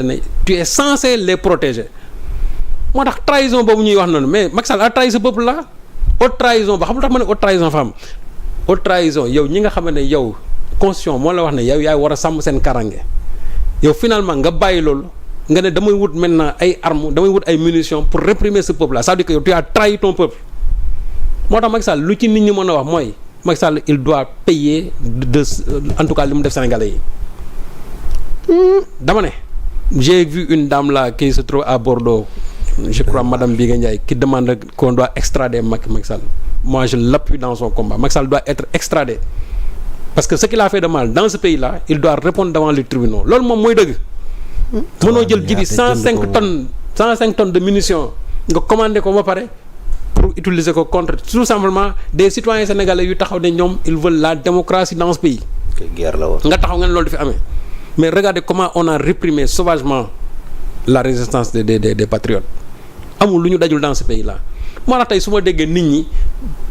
ne tu es censé les protéger moo tax trahison boobu ñuy wax noonu mais Macky Sall a trahi ce peuple là haute trahison ba xam tax ma ne haute trahison fa am haute trahison yow ñi nga xam ne yow constitution moo la wax ne yow yaay war a sàmm seen karange yow finalement nga bàyyi loolu nga ne damay wut maintenant ay armes damay wut ay munitions pour réprimer ce peuple là ça veut dire que yow tu as trahi ton peuple moo tax Macky Sall lu ci nit ñi mën a wax mooy Macky Sall il doit payer de en tout cas li mu def Sénégalais yi dama ne j'ai vu une dame là qui se trouve à Bordeaux je crois madame Biga Ndiaye qui demande qu'on doit extrader Macky Sall moi je l'appuie dans son combat Macky Sall doit être extradé parce que ce qu'il a fait de mal dans ce pays là il doit répondre devant les tribunaux loolu moom mooy dëgg mënoo jël jibi 105 tonnes de munitions nga commandé ko ba pare pour utiliser ko contre tout simplement des citoyens sénégalais yu taxaw ne ñoom ils veulent la démocratie dans ce pays guerre la woon nga taxaw nga ne loolu di fi amee mais regardez comment on a réprimé sauvagement la résistance des patriotes amul lu ñu dajul dans ce pays là moo tax tey su ma déggee nit ñi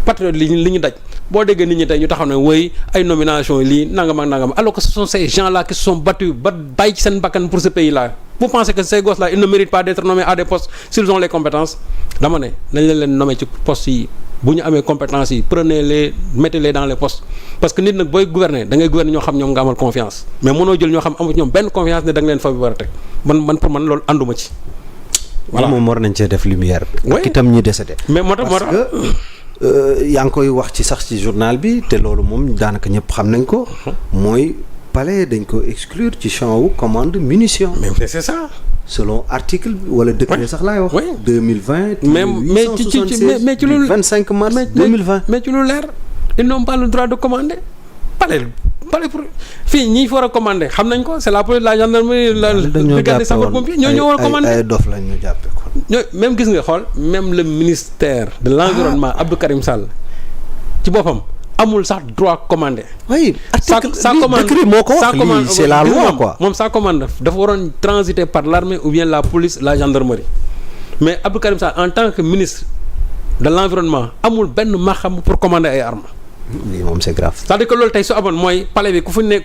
patriotes li ñu daj boo déggee nit ñi tey ñu taxaw ne woy ay nomination lii nangam ak nangam alors que ce sont ces gens là qui se sont battus ba bàyyi ci seen bakkan pour ce pays là vous pensez que ces gosses là ils ne méritent pas d'être nommés à des postes s'ils ont les compétences dama ne nañ leen nommer ci postes yi bu ñu amee compétences yi prenez-les mettez-les dans les postes parce que nit nag booy gouverner da ngay gouverner ñoo xam ñoom nga amal confiance mais mënoo jël ñoo xam amu ñoom benn confiance ne da nga leen fa war a teg man pour man loolu ànduma ci voilà moom war nañ cee def lumière ak itam ñi décédé mais moo tax parce que yaa ngi koy wax ci sax ci journal bi te loolu moom daanaka ñëpp xam nañ ko mooy palais dañ ko exclure ci champ wu commande munitions mais c'est ça selon article wala décret sax laay wax 2020 mais ci lu 25 mars 2020 mais ci lu leer ils n'ont pas le droit de commander palais pour fii ñi fa war a commander xam nañ ko c'est la police la gendarmerie la brigade des sapeurs-pompiers ñoo war a commander ay dof lañ ñu jàppe ko ñoo même gis nga xool même le ministère de l'environnement Abdou Karim Sall ci boppam amul sax droit commander. oui article décret moo ko wax lii c'est la loi quoi. moom sa commande dafa waroon transiter par l'armée ou bien la police la gendarmerie mais Abdou Karim Sall en tant que ministre de l'environnement amul benn maxam pour commander ay armes. lii moom c'est grave. c'est-à-dire que loolu tey su amoon mooy palais bi ku mu neex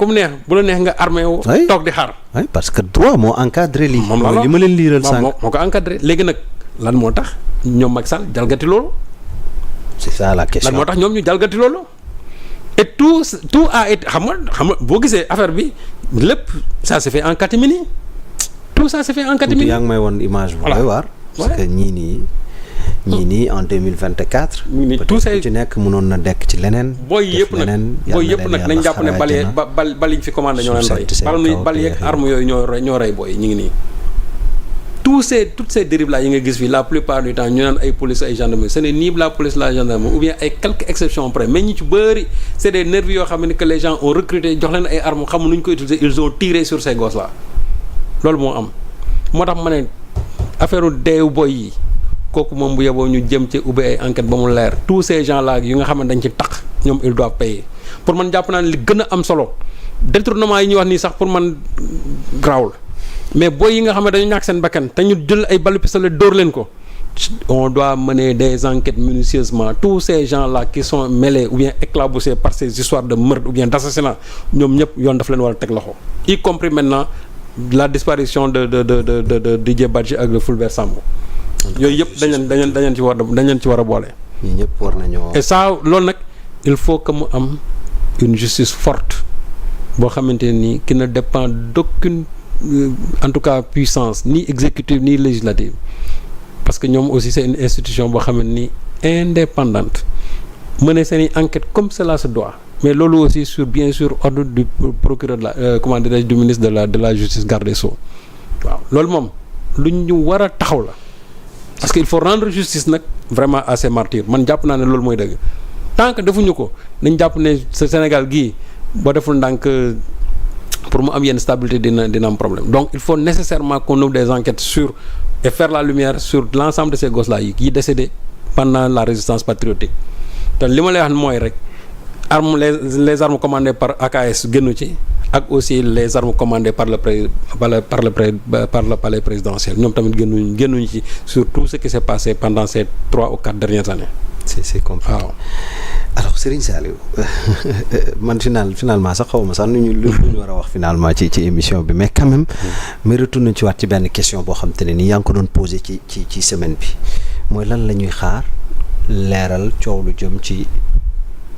bu la neex nga armé wu. toog di xaar. oui parce que droit moo encadré lii. moom la li ma leen liiral sànq. moo ko encadré léegi nag lan moo tax ñoom Macky Sall jalgati loolu. c'est ça la question lan moo tax ñoom ñu jalgati loolu. et tout a été xam nga boo gisee affaire bi lépp ça se fait en catimini tout ça se fait en catimini. yaa ngi may woon image bu doy waar. parce que ñii nii en 2024. tout ça peut-être ci nekk mënoon na dekk ci leneen. booy yëpp nag nañ jàpp ne bal yi fi commandé ñoo leen rey. bal yeeg armes yooyu ñoo rey booy ñu ngi nii. toutes ces dérives là yi nga gis fii la plupart du temps ñu naan ay police ay gendarmerie ce n'est ni la police la gendarmerie ou bien ay quelques exceptions près mais ñi ci bëri c'est des nervis yoo xam ne que les gens ont recruté jox leen ay armes xamul nu ñu ko utiliser ils ont tiré sur ces gosses là loolu moo am moo tax ma ne affaire deewu boy yi kooku moom bu yeboo ñu jëm ci ubbi ay enquête ba mu leer tous ces gens là yu nga xam ne dañ ci tax ñoom ils doivent payer pour man jàpp naa ne li gën a am solo détournement yi ñuy wax nii sax pour man grawul mais booy yi nga xam ne dañu ñàkk seen bakkan te ñu jël ay balles pistolet dóor leen ko on doit mener des enquêtes minutieusement tous ces gens là qui sont mêlés ou bien éclaboussés par ces histoires de meurtre ou bien d'assassinat ñoom ñëpp yoon daf leen war a teg loxo y compris maintenant la disparition de Didier Badji ak le Fulbert Sambou yooyu yëpp dañ leen ci war a boole. ñi ñëpp war nañoo. et ça loolu nag il faut que mu am une justice forte boo xamante ni qui ne dépend d'aucune en tout cas puissance ni exécutive ni législative parce que ñoom aussi c'est une institution boo xam ne ni indépendante mener seeni enquête comme cela se doit mais loolu aussi bien sûr ordre du procureur de la comment dirais-je du ministre de la justice garde des sceaux waaw loolu moom lu ñu war a taxaw la parce que il faut rendre justice nag vraiment à ces martyrs man jàpp naa ne loolu mooy dëgg tant que defuñu ko nañ jàpp ne ce Sénégal gii boo deful ndànk pour mu am yenn stabilité dina am problème donc il faut nécessairement qu'on ouvre des enquêtes sur et faire la lumière sur l'ensemble de ces gosses là yi décédés pendant la résistance patriotique te li ma lay wax mooy rek les armes commandées par AKS génnu ci ak aussi les armes commandées par le palais présidentiel ñoom tamit génnuñu ci sur tout ce qui s'est passé pendant ces 3 ou 4 dernières années c'est compliqué. waaw alors Serigne Saliou man finalement sax xaw ma sax lu ñu war a wax finalement ci émission bi mais quand même mais retourné ci waat ci benn question boo xam te ne nii yaa ngi ko doon posé ci semaine bi mooy lan la ñuy xaar leeral coow lu jëm ci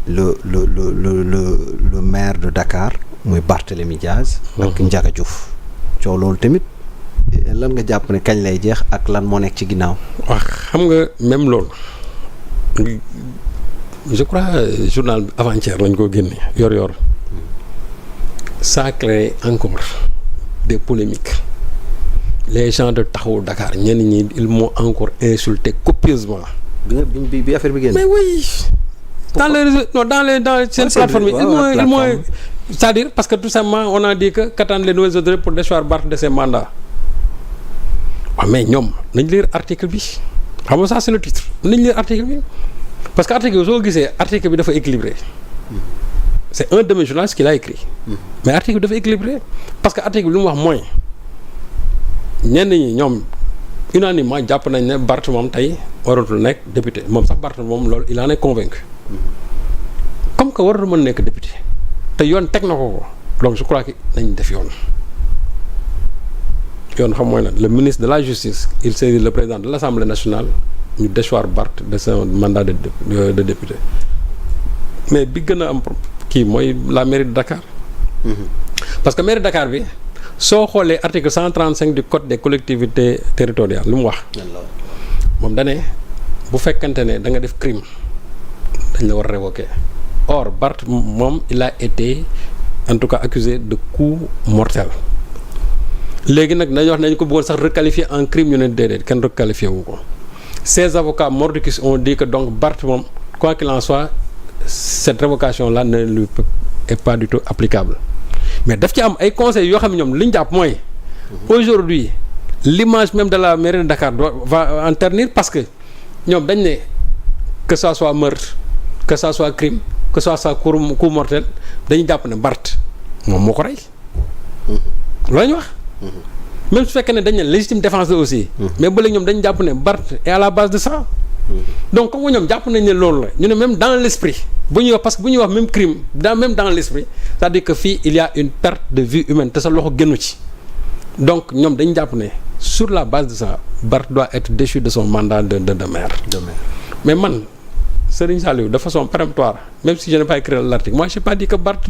le maire de Dakar muy Barthélémy Diaz ak Ndiaga Diouf coow loolu tamit lan nga jàpp ne kañ lay jeex ak lan moo nekk ci ginnaaw. waaw xam nga même loolu je crois journal avant-hier lañ ko génne yor ça crée encore des polémiques les gens de Taxawu Dakar ñenn ñi ils m'ont encore insulté copieusement. bi affaire bi génn. mais oui. dans seen plateforme yi ils m'ont c'est-à-dire parce que tout simplement on a dit qu'attendent les nouvelles autorités pour déchoir Barth de ses mandats. waaw mais ñoom nañ lire article bi xam nga ça c'est le titre nañ lire article bi parce que article bi soo gisee article bi dafa équilibré c'est un de mes journalistes qui l'a écrit mais article bi dafa équilibré parce que article bi lu mu wax mooy ñenn ñi ñoom unanimement jàpp nañ ne Barth moom tey waratul nekk député moom sax Barth moom loolu il en est convaincu comme que waratul mën nekk député te yoon teg na ko donc je crois que nañ def yoon xam mooy lan le ministre de la justice il saisit le président de l'Assemblée nationale ñu déchoir Barth de son mandat de député mais bi gën a am kii mooy la mairie de Dakar parce que mairie de Dakar bi soo xoolee article 135 du code des collectivités territoriales lu mu wax moom dane bu fekkante ne da nga def crime dañ la war a révoquer or Barth moom il a été en tout cas accusé de coup mortel léegi nag dañuy wax nañ ko bëggoon sax requalifier en crime ñu ne déedéet kenn requalifié wu ko ces avocats mordicus ont dit que donc Barth moom quoi qu'il en soit cette révocation là ne lui est pas du tout applicable mais daf ci am ay conseils yoo xam ne ñoom li ñu jàpp mooy aujourd'hui l'image même de la mairie de Dakar va en ternir parce que ñoom dañ ne que ça soit meurtre que ça soit crime que ça soit coup mortel dañuy jàpp ne Barth moom moo ko rey loolu ñu wax même su fekkee ne dañ ne légitime défense la aussi mais ba léegi ñoom dañ jàpp ne Barth est à la base de ça donc comme ñoom jàpp nañ ne loolu la ñu ne même dans l'esprit bu ñuy wax parce que bu ñuy wax même crime même dans l'esprit c'est-à-dire que fii il y a une perte de vie humaine te sa loxo génnu ci donc ñoom dañ jàpp ne sur la base de ça Barth doit être déchu de son mandat de maire mais man Serigne Saliou de façon péremptoire même si je n'ai pas écrit l'article moi j'ai pas dit que Barth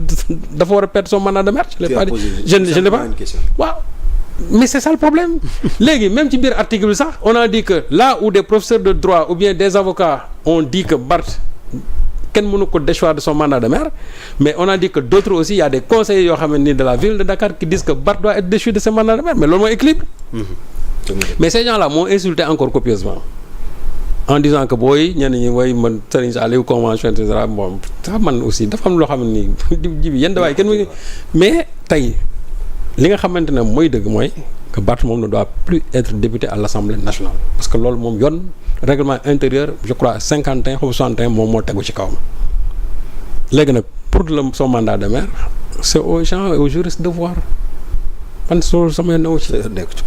dafa war a perdre son mandat de maire je l'ai pas dit je n'ai pas waaw mais c'est ça le problème léegi même ci biir article bi sax on a dit que là où des professeurs de droit ou bien des avocats ont dit que Barth kenn mënu ko déchoir de son mandat de maire mais on a dit que d'autres aussi il y a des conseillers yoo xam ne ni de la ville de Dakar qui disent que Barth doit être déchu de son mandat de maire mais loolu mooy équilibre mais ces gens là m'ont insulté encore copieusement en disant que booy ñenn ñi way man Serigne Saliou convention et cetera bon sax man aussi dafa am loo xam ne nii ji bi yenn dawaay kenn mu mais tey li nga xamante ne mooy dëgg mooy que Barth moom ne doit plus être député à l'Assemblée nationale parce que loolu moom yoon règlement intérieur je crois 51 ou 61 moom moo tegu ci kawam léegi nag pour son mandat de maire c'est aux gens et aux juristes de voir man soo sama yoon ci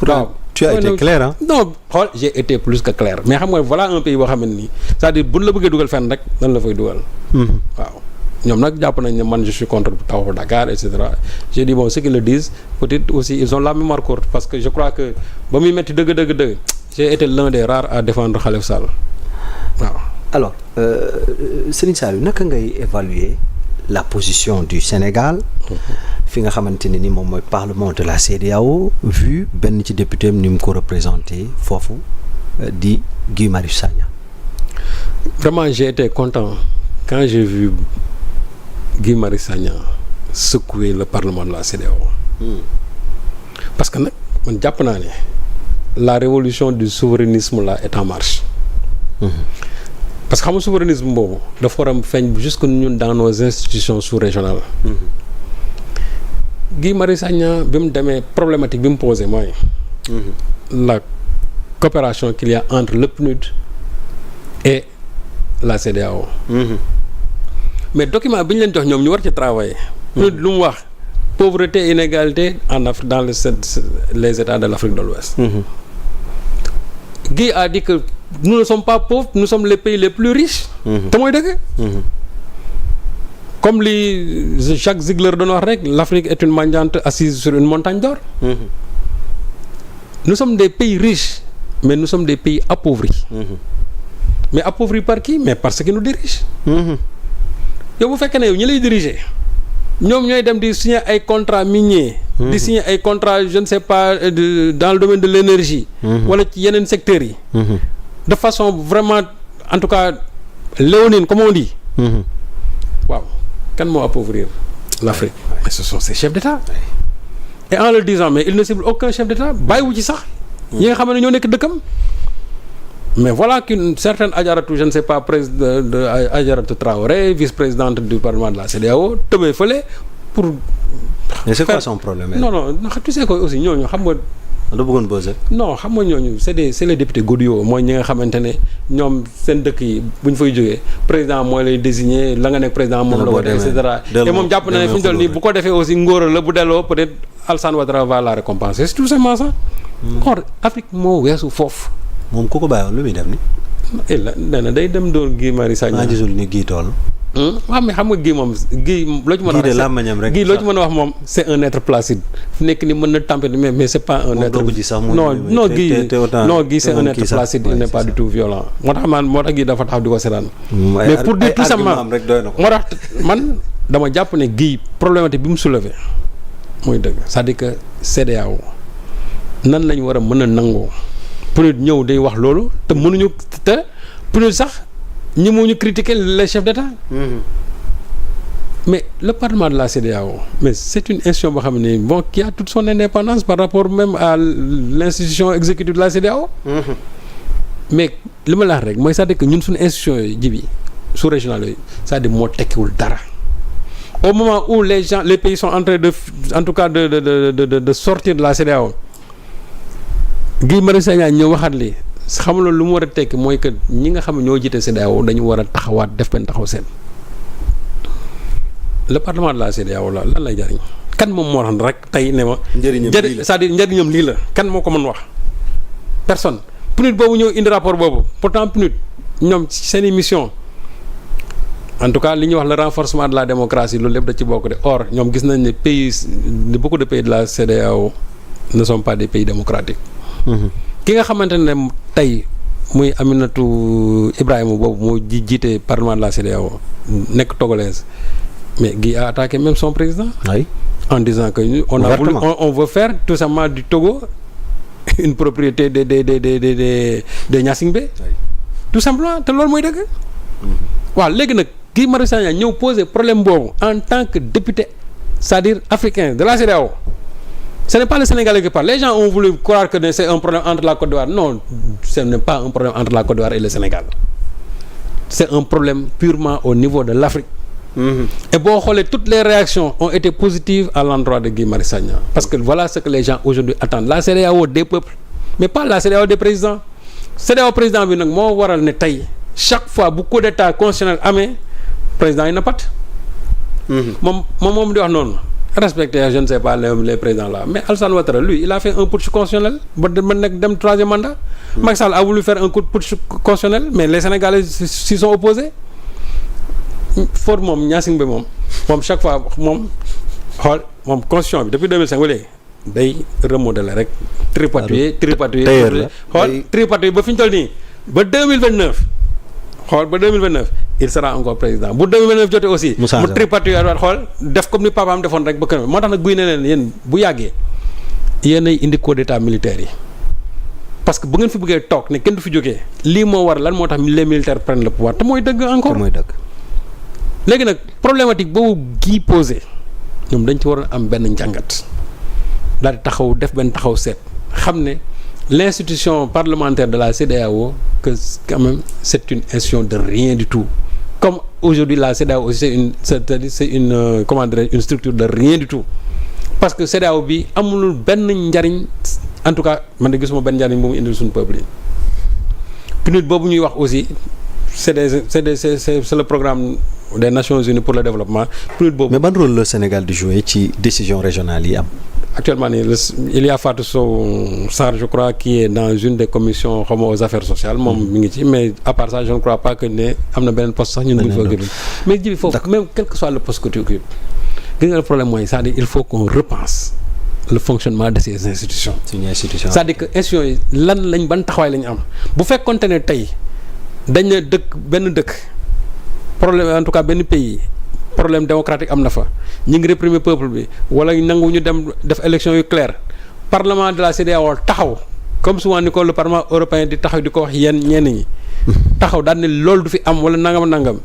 waaw tu as été clair hein non xool j'ai été plus que clair mais xam nga voilà un pays boo xam ne nii c'est-à-dire buñ la bëggee dugal fenn rek nan la fay dugal waaw ñoom nag jàpp nañ ne man je suis contre Taxawu Dakar et cetera j'ai dit bon ceux qui le disent peut-être aussi ils ont la mémoire courte parce que je crois que ba muy metti dëgg j'ai été l'un des rares à défendre Khalifa Sall waaw. alors Serigne Saliou naka ngay évaluer la position du Sénégal fi nga xamante ne ni moom mooy parlement de la CEDEAO vu benn ci député am ni mu ko représenté foofu di Guy Marius Sagna. Vraiment j'ai été content quand j'ai vu Guy Marius Sagna secouer le parlement de la CEDEAO parce que nag man jàpp naa ne la révolution du souverainisme là est en marche parce que xam nga souverainisme boobu dafa war a feeñ jusque ñun dans nos institutions sous-régionales Guy Marius Sagna bi mu demee problématique bi mu posé mooy la coopération qu'il y a entre le PNUD et la CEDEAO mais document bi ñu leen jox ñoom ñu war ci travailler PNUD lu mu wax pauvreté et inégalité en Afrique dans les États de l'Afrique de l'Ouest Guy a dit que nous ne sommes pas pauvres, nous sommes les pays les plus riches. te mooy dëgg. comme li Jacques Ziegler doon wax rek l'Afrique est une mendiante assise sur une montagne d'or. Nous sommes des pays riches mais nous sommes des pays appauvris. Mais appauvris par qui? Mais parce qu'ils nous dirigent. yow bu fekkee ne yow ñi lay diriger ñoom ñooy dem di signer ay contrats miniers. di signer ay contrats je ne sais pas dans le domaine de l'énergie. wala ci yeneen secteurs yi. de façon vraiment en tout cas léonine comme on dit. waaw kan moo appauvrir l'Afrique? Mais ce sont ces chefs d'État. Et en le disant mais il ne cible aucun chef d'État bàyyiwu ci sax. ñi nga xam ne ñoo nekk dëkkam. Mais voilà qu'une certaine Adjaratou, je ne sais pas, président de Adjaratou Traoré, vice-présidente du Parlement de la CEDEAO, tëbee fële pour. Mais c'est quoi son problème? Non, tu sais quoi aussi ñooñu xam nga. da bëggoon bosé. Non xam nga ñooñu c'est les députés godiots mooy ñi nga xamante ne ñoom seen dëkk yi bu ñu fay jógee président mooy lay désigner la nga nekk président moom la ko def et cetera. Et moom jàpp na ne fi ñu toll nii bu ko defee aussi ngóora la bu delloo peut-être Alassane Ouattara va la récompenser c'est tout simplement ça. Or Afrique moo weesu foofu. moom ku ko bàyyiwoon lu muy def ni nee na day dem doon Guy Marius Sagna. maa gisul ni Guy toll. waaw mais xam nga Guy moom Guy loo ci mën a wax Guy loo ci mën a wax moom c'est un être placide fu nekk ni mën na tempérer mais c'est pas un être non Guy c'est un être placide il n'est pas du tout violent moo tax Guy dafa taxaw di ko seetaan mais pour dire tout simplement moo tax man dama jàpp ne Guy problématique bi mu soulevé mooy dëgg c'est-à-dire que CEDEAO nan lañ war a mën a nangoo peut-être ñëw day wax loolu te mënuñu te peut-être sax ñi moo ñu critiquer les chefs d'État. Mais le Parlement de la CEDEAO mais c'est une institution boo xam ne bon qui a toute son indépendance par rapport même à l'institution exécutive de la CEDEAO. Mais li ma la wax rek mooy c'est-à-dire que ñun suñu institution yooyu ji bi sous-régional yooyu c'est-à-dire moo tekkiwul dara. Au moment où les pays sont en train de en tout cas de sortir de la CEDEAO Guy Marius Sagna ñëw waxaat lii xam nga lu mu war a tekki mooy que ñi nga xam ne ñoo jiite CEDEAO dañu war a taxawaat def benn taxaw seen le parlement de la CEDEAO lan lay jariñ kan moom moo tax rek tey ne ma. c'est-à-dire njëriñam lii la kan moo ko mën wax personne. PNUD boobu ñëw indi rapport boobu pourtant PNUD ñoom seen i mission en tout cas li ñuy wax le renforcement de la démocratie loolu lépp da ci bokk de or ñoom gis nañ ne pays beaucoup de pays de la CEDEAO ne sont pas des pays démocratiques. ki nga xamante ne tey muy Aminata Ibrahima boobu moo jiite parlement de la CEDEAO nekk togolaise mais Guy a attaqué même son président. Oui. En disant que on veut faire tout simplement du Togo une propriété de Gnassingbé. Oui. Tout simplement te loolu mooy dëgg. waaw léegi nag Guy Marius Sagna ñëw poser problème boobu en tant que député c'est-à-dire africain de la CEDEAO. Ce n'est pas le Sénégalais qui parle. Les gens ont voulu croire que c'est un problème entre la Côte d'Ivoire. Non, ce n'est pas un problème entre la Côte d'Ivoire et le Sénégal. C'est un problème purement au niveau de l'Afrique. Et bon, toutes les réactions ont été positives à l'endroit de Guy Marius Sagna. Parce que voilà ce que les gens aujourd'hui attendent. La CEDEAO des peuples, mais pas la CEDEAO des présidents. CEDEAO président bi nag moo waral ne tey chaque fois bu coup d'état constitutionnel amee président yi na pat. moom di wax noonu. Respecter je ne sais pas les présidents là mais Alassane Ouattara lui il a fait un putsch constitutionnel ba nekk dem troisième mandat. Macky Sall a voulu faire un putsch constitutionnel mais les Sénégalais s'y sont opposés. For moom Gnassingbé moom chaque fois moom constitution bi depuis 2005 ba léegi day remodeler rek. tripatouiller tripatouiller ba fi ñu toll nii ba 2029 ba 2029. il sera encore président bu 2029 jotee aussi. mu tripatouiller waat xool def comme ni papaam defoon rek ba kër moo tax nag guy ne leen yéen bu yàggee yéen ay indi coup d'état militaire yi parce que bu ngeen fi bëggee toog ne kenn du fi jógee lii moo war lan moo tax les militaires prennent le pouvoir te mooy dëgg encore. te mooy dëgg. léegi nag problématique boobu gii posé ñoom dañ ci waroon am benn njàngat daal di taxaw def benn taxaw seet xam ne l'institution parlementaire de la CEDEAO que quand même c'est une institution de rien du tout. Comme aujourd'hui la CEDEAO aussi c'est une comment dirais une structure de rien du tout parce que CEDEAO bi amul benn njariñ en tout cas man de gisuma benn njariñ bu mu indil suñu peuple yi. PNUD boobu ñuy wax aussi c'est le programme des Nations Unies pour le développement PNUD boobu. mais ban rôle le Sénégal di jouer ci décision régionale yi am. actuellement il y a Fatou Sow Sarr je crois qui est dans une des commissions xaw ma aux affaires sociales moom mi ngi ci mais à part ça je ne crois pas que ne am na beneen poste sax ñun bu ñu fa occupé mais ji bi foofu même quel que soit le poste que tu occupes gis nga le problème mooy c'est-à-dire il faut qu'on repense le fonctionnement de ces institutions. C'est-à-dire que institutions yi lan lañ ban taxawaay la ñu am bu fekkonte ne tey dañ ne benn dëkk problème en tout cas benn pays problème démocratique am na fa ñu ngi réprimer peuple bi wala nangu ñu dem def élection yu claire parlement de la CEDEAO taxaw comme souvent ni ko le parlement européen di taxaw di ko wax ñenn ñi taxaw daal ne loolu du fi am wala nangam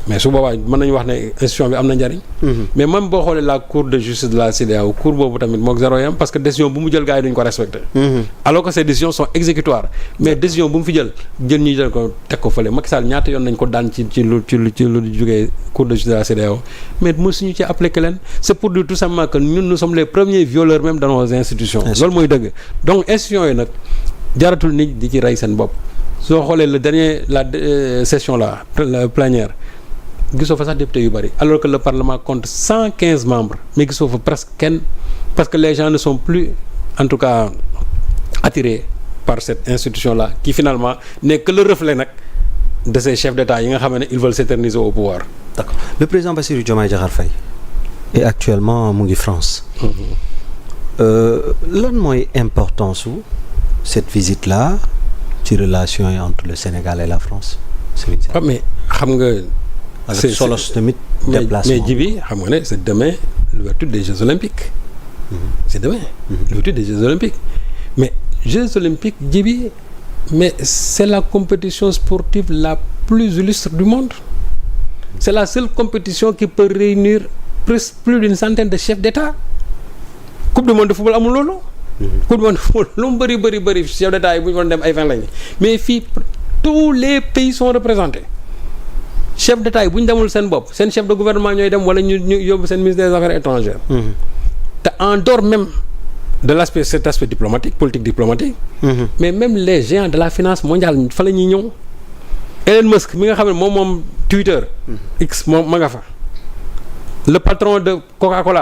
mais su boobaa mën nañu wax ne institution bi am na njariñ. mais même boo xoolee la cour de justice de la CEDEAO cour boobu tamit moog zéro yam parce que décision bu mu jël gars yi duñ ko respecté. alors que ces décisions sont exécutoires mais décision bu mu fi jël ñu jël ko teg ko fële Macky Sall ñaata yoon nañ ko daan ci lu jógee cour de justice de la CEDEAO mais mësuñu ci appliqué leen c'est pour dire tout simplement que ñun nous sommes les premiers violeurs même de nos institutions. loolu mooy dëgg donc institutions yi nag jaratul nit di ci rey seen bopp soo xoolee la session là la plénière. gisoo fa sax député yu bëri alors que le parlement compte 115 membres mais gisoo fa presque kenn parce que les gens ne sont plus en tout cas attirés par cette institution là qui finalement n'est que le reflet nag de ces chefs d'État yi nga xam ne ils veulent s'éterniser au pouvoir. D'accord. Le président Bassirou Diomaye Diakhar Faye et actuellement mu ngi France. Lan mooy importance su cette visite là ci relation yi entre le Sénégal et la France. mais xam nga. avec solos tamit déplacement mais ji bi xam nga ne c'est demain l'ouverture des Jeux Olympiques. C'est demain l'ouverture des Jeux Olympiques mais Jeux Olympiques ji bi mais c'est la compétition sportive la plus illustre du monde. C'est la seule compétition qui peut réunir presque plus d'une centaine de chefs d'État. Coupe du monde de football amul loolu. Coupe du monde de football lu mu bëri chefs d'État yi bu ñu doon dem ay 20 lañu mais fii tous les pays sont représentés. chef d'État yi bu ñu demul seen bopp seen chef de gouvernement ñooy dem wala ñu yóbbu seen ministre des affaires étrangères. te en dehors même de cet aspect diplomatique politique diplomatique. mais même les géants de la finance mondiale fa la ñuy ñëw. Elon Musk mi nga xam ne moom Twitter. X moom ma nga fa. le patron de Coca-Cola.